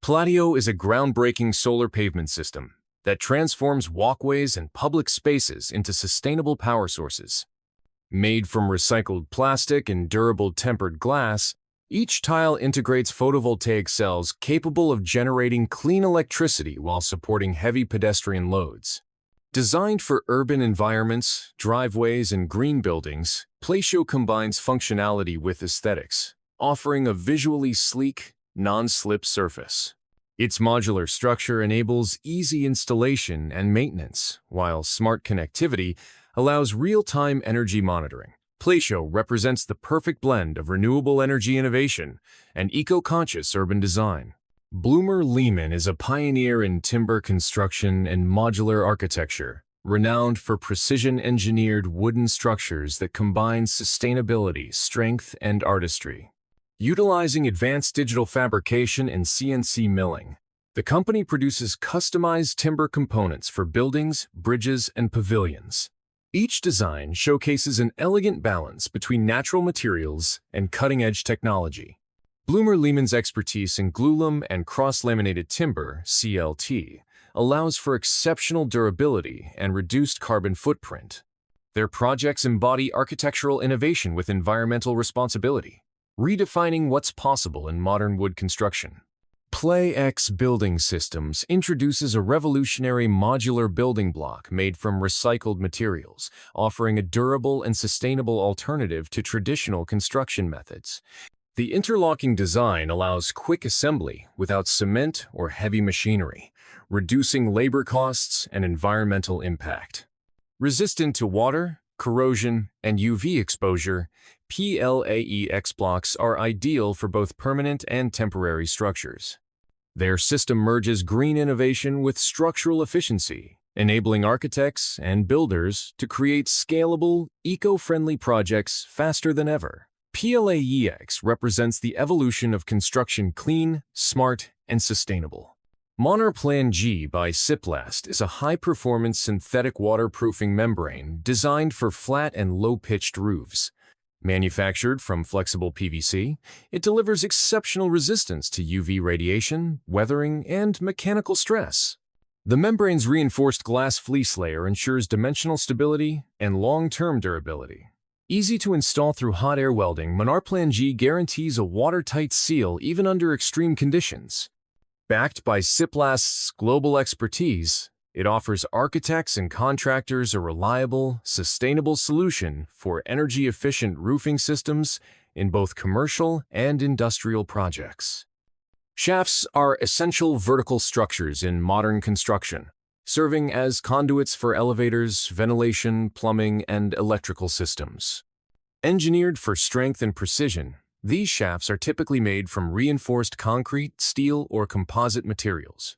Palladio is a groundbreaking solar pavement system that transforms walkways and public spaces into sustainable power sources. Made from recycled plastic and durable tempered glass, each tile integrates photovoltaic cells capable of generating clean electricity while supporting heavy pedestrian loads. Designed for urban environments, driveways, and green buildings, Palladio combines functionality with aesthetics, offering a visually sleek, non-slip surface. Its modular structure enables easy installation and maintenance, while smart connectivity allows real-time energy monitoring. Palladio represents the perfect blend of renewable energy innovation and eco-conscious urban design. Bloomer Lehman is a pioneer in timber construction and modular architecture, renowned for precision-engineered wooden structures that combine sustainability, strength, and artistry. Utilizing advanced digital fabrication and CNC milling, the company produces customized timber components for buildings, bridges, and pavilions. Each design showcases an elegant balance between natural materials and cutting-edge technology. Bloomer Lehman's expertise in glulam and cross-laminated timber (CLT) allows for exceptional durability and reduced carbon footprint. Their projects embody architectural innovation with environmental responsibility, redefining what's possible in modern wood construction. PlayX Building Systems introduces a revolutionary modular building block made from recycled materials, offering a durable and sustainable alternative to traditional construction methods. The interlocking design allows quick assembly without cement or heavy machinery, reducing labor costs and environmental impact. Resistant to water, corrosion, and UV exposure, PLAEX blocks are ideal for both permanent and temporary structures. Their system merges green innovation with structural efficiency, enabling architects and builders to create scalable, eco-friendly projects faster than ever. PLAEX represents the evolution of construction clean, smart, and sustainable. Monarplan G by Siplast is a high-performance synthetic waterproofing membrane designed for flat and low-pitched roofs. Manufactured from flexible PVC, it delivers exceptional resistance to UV radiation, weathering, and mechanical stress. The membrane's reinforced glass fleece layer ensures dimensional stability and long-term durability. Easy to install through hot air welding, Monarplan G guarantees a watertight seal even under extreme conditions. Backed by Siplast's global expertise, it offers architects and contractors a reliable, sustainable solution for energy-efficient roofing systems in both commercial and industrial projects. Shafts are essential vertical structures in modern construction, serving as conduits for elevators, ventilation, plumbing, and electrical systems. Engineered for strength and precision, these shafts are typically made from reinforced concrete, steel, or composite materials.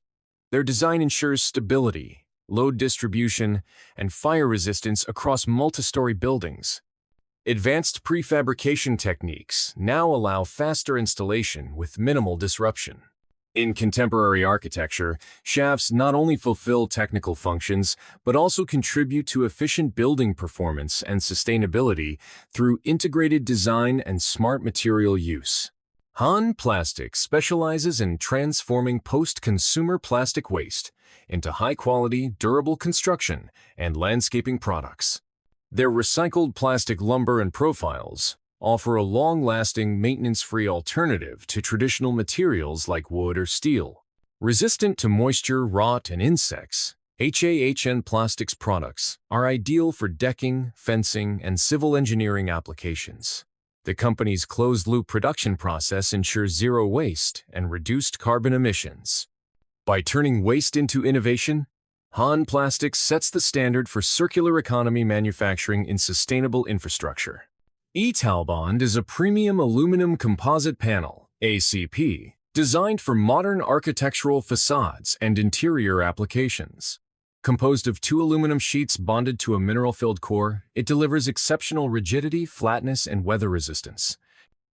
Their design ensures stability, load distribution, and fire resistance across multi-story buildings. Advanced prefabrication techniques now allow faster installation with minimal disruption. In contemporary architecture, shafts not only fulfill technical functions, but also contribute to efficient building performance and sustainability through integrated design and smart material use. Han Plastics specializes in transforming post-consumer plastic waste into high-quality, durable construction and landscaping products. Their recycled plastic lumber and profiles offer a long-lasting, maintenance-free alternative to traditional materials like wood or steel. Resistant to moisture, rot, and insects, HAHN Plastics products are ideal for decking, fencing, and civil engineering applications. The company's closed-loop production process ensures zero waste and reduced carbon emissions. By turning waste into innovation, Han Plastics sets the standard for circular economy manufacturing in sustainable infrastructure. Etalbond is a premium aluminum composite panel, ACP, designed for modern architectural facades and interior applications. Composed of 2 aluminum sheets bonded to a mineral-filled core, it delivers exceptional rigidity, flatness, and weather resistance.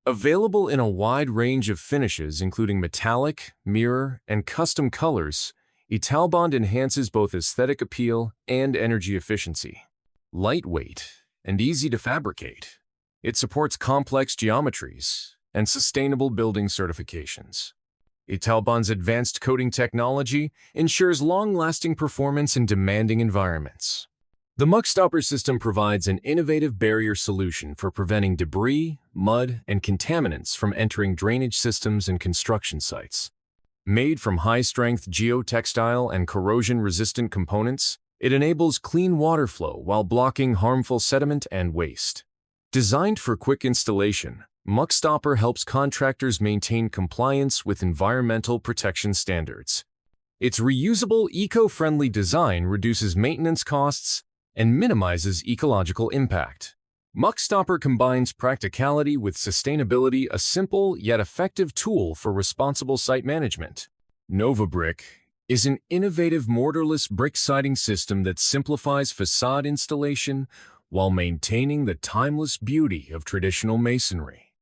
Available in a wide range of finishes including metallic, mirror, and custom colors, Etalbond enhances both aesthetic appeal and energy efficiency. Lightweight and easy to fabricate, it supports complex geometries and sustainable building certifications. Italbon's advanced coating technology ensures long-lasting performance in demanding environments. The Muckstopper system provides an innovative barrier solution for preventing debris, mud, and contaminants from entering drainage systems and construction sites. Made from high-strength geotextile and corrosion-resistant components, it enables clean water flow while blocking harmful sediment and waste. Designed for quick installation, Muckstopper helps contractors maintain compliance with environmental protection standards. Its reusable, eco-friendly design reduces maintenance costs and minimizes ecological impact. Muckstopper combines practicality with sustainability, a simple yet effective tool for responsible site management. NovaBrick is an innovative mortarless brick siding system that simplifies facade installation while maintaining the timeless beauty of traditional masonry.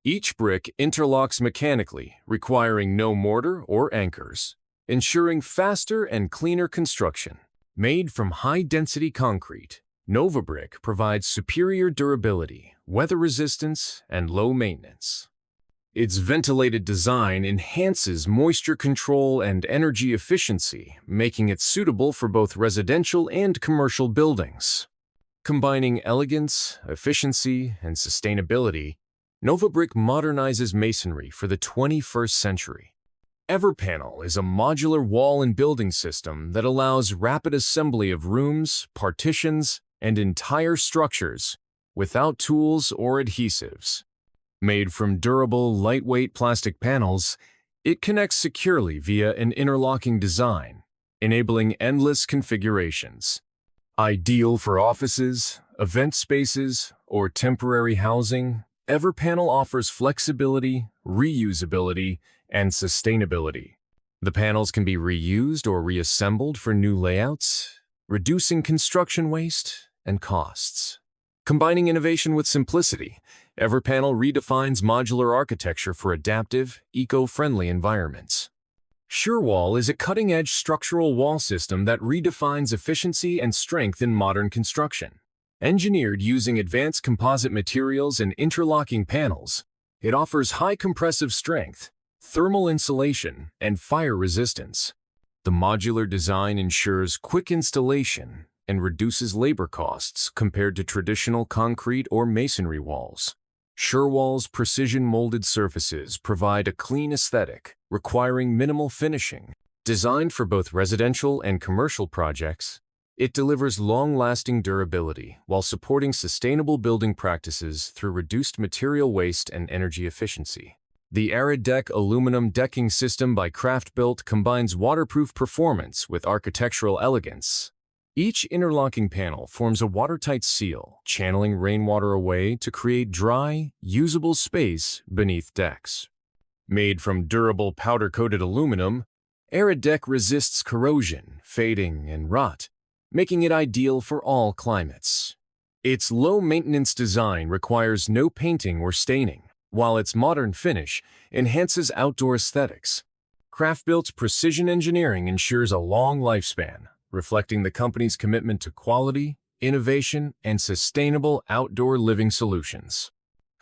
Each brick interlocks mechanically, requiring no mortar or anchors, ensuring faster and cleaner construction. Made from high-density concrete, NovaBrick provides superior durability, weather resistance, and low maintenance. Its ventilated design enhances moisture control and energy efficiency, making it suitable for both residential and commercial buildings. Combining elegance, efficiency, and sustainability, NovaBrick modernizes masonry for the 21st century. EverPanel is a modular wall and building system that allows rapid assembly of rooms, partitions, and entire structures without tools or adhesives. Made from durable, lightweight plastic panels, it connects securely via an interlocking design, enabling endless configurations. Ideal for offices, event spaces, or temporary housing, EverPanel offers flexibility, reusability, and sustainability. The panels can be reused or reassembled for new layouts, reducing construction waste and costs. Combining innovation with simplicity, EverPanel redefines modular architecture for adaptive, eco-friendly environments. SureWall is a cutting-edge structural wall system that redefines efficiency and strength in modern construction. Engineered using advanced composite materials and interlocking panels, it offers high compressive strength, thermal insulation, and fire resistance. The modular design ensures quick installation and reduces labor costs compared to traditional concrete or masonry walls. SureWall's precision-molded surfaces provide a clean aesthetic, requiring minimal finishing. Designed for both residential and commercial projects, it delivers long-lasting durability while supporting sustainable building practices through reduced material waste and energy efficiency. The AridDeck aluminum decking system by Craft-Built combines waterproof performance with architectural elegance. Each interlocking panel forms a watertight seal, channeling rainwater away to create dry, usable space beneath decks. Made from durable powder-coated aluminum, AridDeck resists corrosion, fading, and rot, making it ideal for all climates. Its low-maintenance design requires no painting or staining, while its modern finish enhances outdoor aesthetics. Craft-Built's precision engineering ensures a long lifespan, reflecting the company's commitment to quality, innovation, and sustainable outdoor living solutions.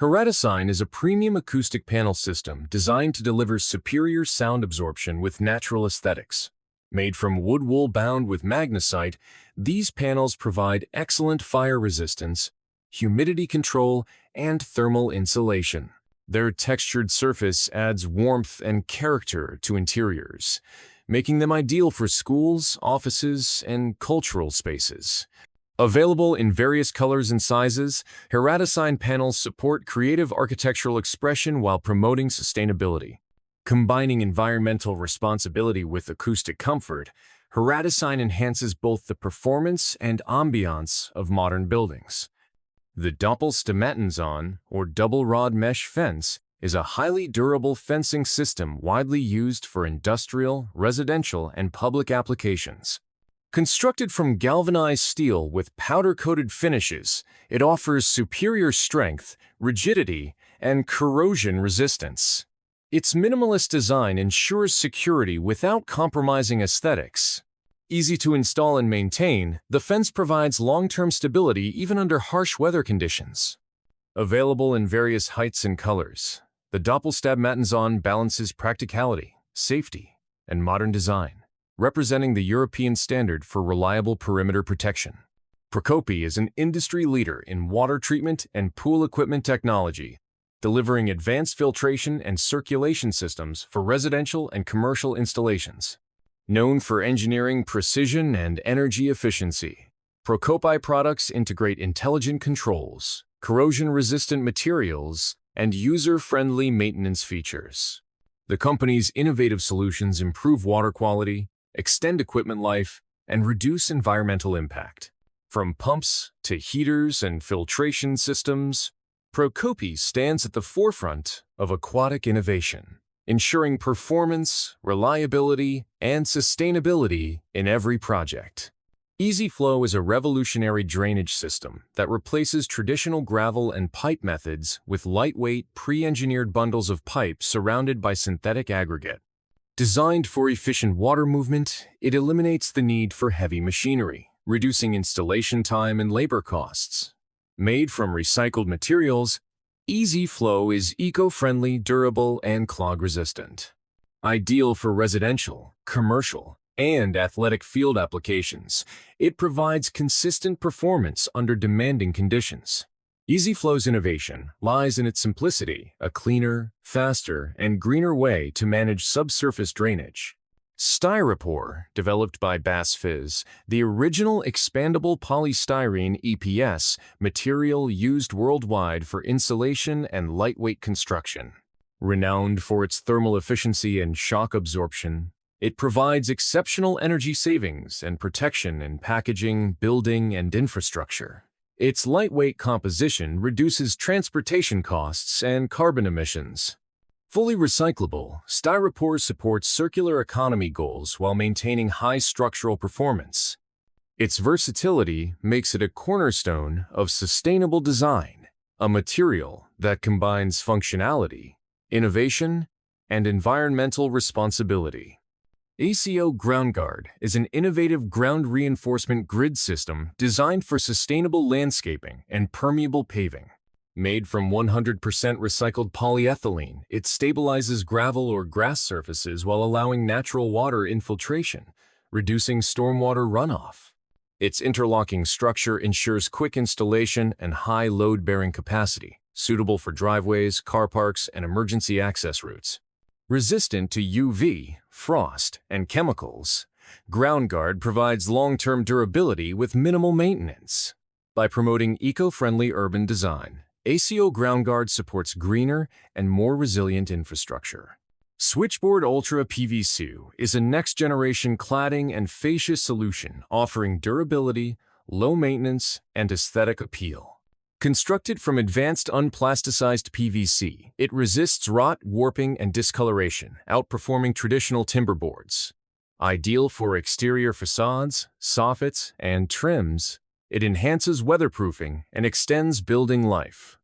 Heratasign is a premium acoustic panel system designed to deliver superior sound absorption with natural aesthetics. Made from wood wool bound with magnesite, these panels provide excellent fire resistance, humidity control, and thermal insulation. Their textured surface adds warmth and character to interiors, making them ideal for schools, offices, and cultural spaces. Available in various colors and sizes, Heratasign panels support creative architectural expression while promoting sustainability. Combining environmental responsibility with acoustic comfort, Heratasign enhances both the performance and ambiance of modern buildings. The Doppelstamattenzahn, or double-rod mesh fence, is a highly durable fencing system widely used for industrial, residential, and public applications. Constructed from galvanized steel with powder-coated finishes, it offers superior strength, rigidity, and corrosion resistance. Its minimalist design ensures security without compromising aesthetics. Easy to install and maintain, the fence provides long-term stability even under harsh weather conditions. Available in various heights and colors, the Doppelstamattenzahn balances practicality, safety, and modern design, representing the European standard for reliable perimeter protection. Procopi is an industry leader in water treatment and pool equipment technology, delivering advanced filtration and circulation systems for residential and commercial installations. Known for engineering precision and energy efficiency, Procopi products integrate intelligent controls, corrosion-resistant materials, and user-friendly maintenance features. The company's innovative solutions improve water quality, extend equipment life, and reduce environmental impact. From pumps to heaters and filtration systems, Procopi stands at the forefront of aquatic innovation, ensuring performance, reliability, and sustainability in every project. EasyFlow is a revolutionary drainage system that replaces traditional gravel and pipe methods with lightweight, pre-engineered bundles of pipe surrounded by synthetic aggregate. Designed for efficient water movement, it eliminates the need for heavy machinery, reducing installation time and labor costs. Made from recycled materials, EasyFlow is eco-friendly, durable, and clog-resistant. Ideal for residential, commercial, and athletic field applications, it provides consistent performance under demanding conditions. EasyFlow's innovation lies in its simplicity, a cleaner, faster, and greener way to manage subsurface drainage. Styropor, developed by BASF, the original expandable polystyrene EPS material used worldwide for insulation and lightweight construction. Renowned for its thermal efficiency and shock absorption, it provides exceptional energy savings and protection in packaging, building, and infrastructure. Its lightweight composition reduces transportation costs and carbon emissions. Fully recyclable, Styropor supports circular economy goals while maintaining high structural performance. Its versatility makes it a cornerstone of sustainable design, a material that combines functionality, innovation, and environmental responsibility. ACO GroundGuard is an innovative ground reinforcement grid system designed for sustainable landscaping and permeable paving. Made from 100% recycled polyethylene, it stabilizes gravel or grass surfaces while allowing natural water infiltration, reducing stormwater runoff. Its interlocking structure ensures quick installation and high load-bearing capacity, suitable for driveways, car parks, and emergency access routes. Resistant to UV, frost, and chemicals, GroundGuard provides long-term durability with minimal maintenance. By promoting eco-friendly urban design, ACO GroundGuard supports greener and more resilient infrastructure. Switchboard Ultra PVC is a next-generation cladding and fascia solution offering durability, low maintenance, and aesthetic appeal. Constructed from advanced unplasticized PVC, it resists rot, warping, and discoloration, outperforming traditional timber boards. Ideal for exterior facades, soffits, and trims, it enhances weatherproofing and extends building life.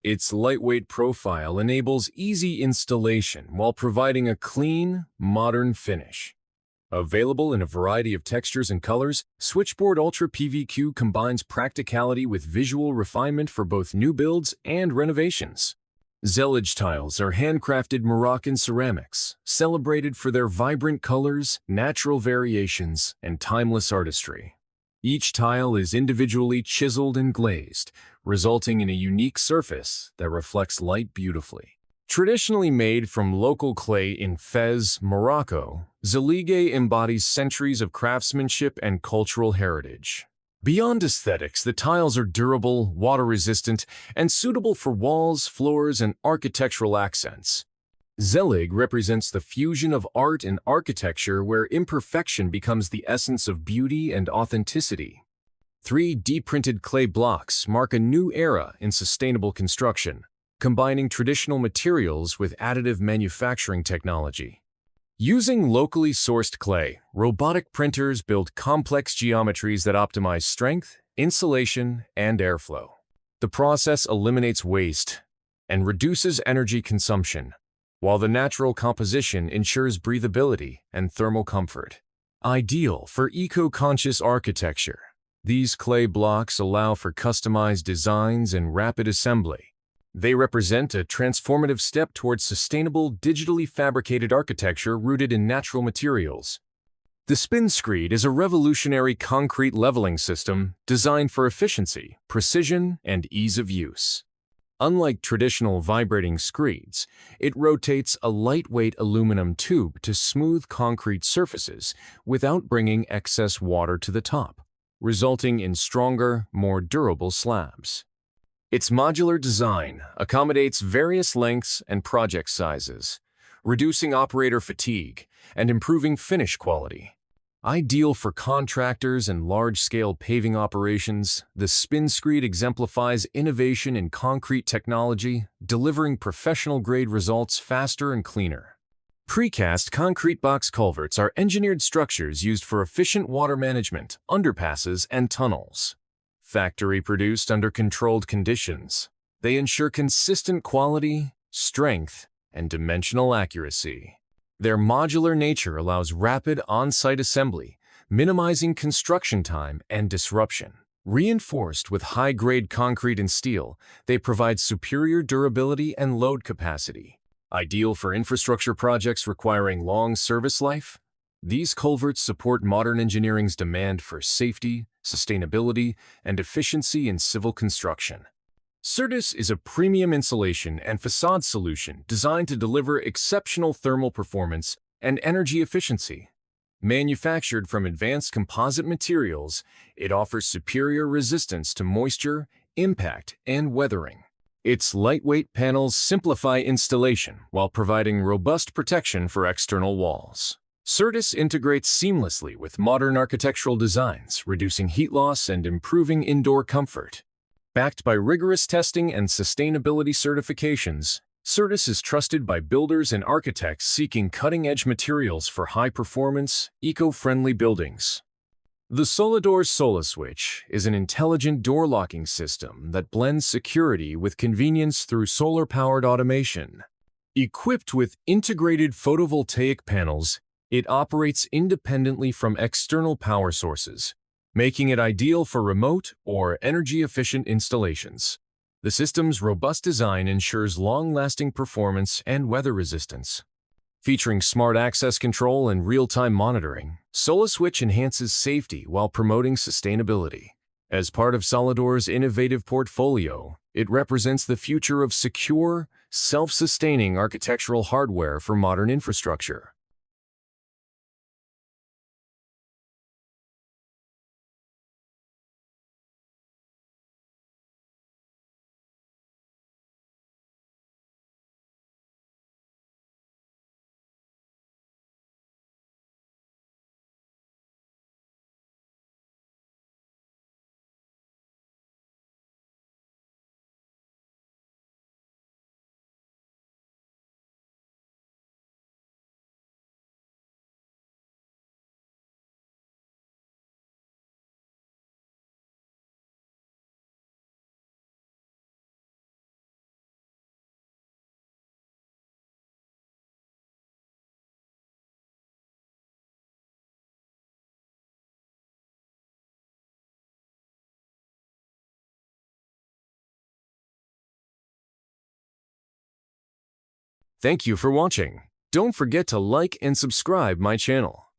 Its lightweight profile enables easy installation while providing a clean, modern finish. Available in a variety of textures and colors, Switchboard Ultra PVQ combines practicality with visual refinement for both new builds and renovations. Zellige tiles are handcrafted Moroccan ceramics, celebrated for their vibrant colors, natural variations, and timeless artistry. Each tile is individually chiseled and glazed, resulting in a unique surface that reflects light beautifully. Traditionally made from local clay in Fez, Morocco, Zellige embodies centuries of craftsmanship and cultural heritage. Beyond aesthetics, the tiles are durable, water-resistant, and suitable for walls, floors, and architectural accents. Zellige represents the fusion of art and architecture where imperfection becomes the essence of beauty and authenticity. 3D-printed clay blocks mark a new era in sustainable construction, combining traditional materials with additive manufacturing technology. Using locally sourced clay, robotic printers build complex geometries that optimize strength, insulation, and airflow. The process eliminates waste and reduces energy consumption, while the natural composition ensures breathability and thermal comfort. Ideal for eco-conscious architecture, these clay blocks allow for customized designs and rapid assembly, They represent a transformative step towards sustainable, digitally fabricated architecture rooted in natural materials. The spin screed is a revolutionary concrete leveling system designed for efficiency, precision, and ease of use. Unlike traditional vibrating screeds, it rotates a lightweight aluminum tube to smooth concrete surfaces without bringing excess water to the top, resulting in stronger, more durable slabs. Its modular design accommodates various lengths and project sizes, reducing operator fatigue and improving finish quality. Ideal for contractors and large-scale paving operations, the spin screed exemplifies innovation in concrete technology, delivering professional-grade results faster and cleaner. Precast concrete box culverts are engineered structures used for efficient water management, underpasses, and tunnels. Factory-produced under controlled conditions, they ensure consistent quality, strength, and dimensional accuracy. Their modular nature allows rapid on-site assembly, minimizing construction time and disruption. Reinforced with high-grade concrete and steel, they provide superior durability and load capacity. Ideal for infrastructure projects requiring long service life, these culverts support modern engineering's demand for safety, sustainability, and efficiency in civil construction. Certus is a premium insulation and facade solution designed to deliver exceptional thermal performance and energy efficiency. Manufactured from advanced composite materials, it offers superior resistance to moisture, impact, and weathering. Its lightweight panels simplify installation while providing robust protection for external walls. Certus integrates seamlessly with modern architectural designs, reducing heat loss and improving indoor comfort. Backed by rigorous testing and sustainability certifications, Certus is trusted by builders and architects seeking cutting-edge materials for high-performance, eco-friendly buildings. The Solidor SolaSwitch is an intelligent door locking system that blends security with convenience through solar-powered automation. Equipped with integrated photovoltaic panels, it operates independently from external power sources, making it ideal for remote or energy-efficient installations. The system's robust design ensures long-lasting performance and weather resistance. Featuring smart access control and real-time monitoring, SolaSwitch enhances safety while promoting sustainability. As part of Solidor's innovative portfolio, it represents the future of secure, self-sustaining architectural hardware for modern infrastructure. Thank you for watching. Don't forget to like and subscribe my channel.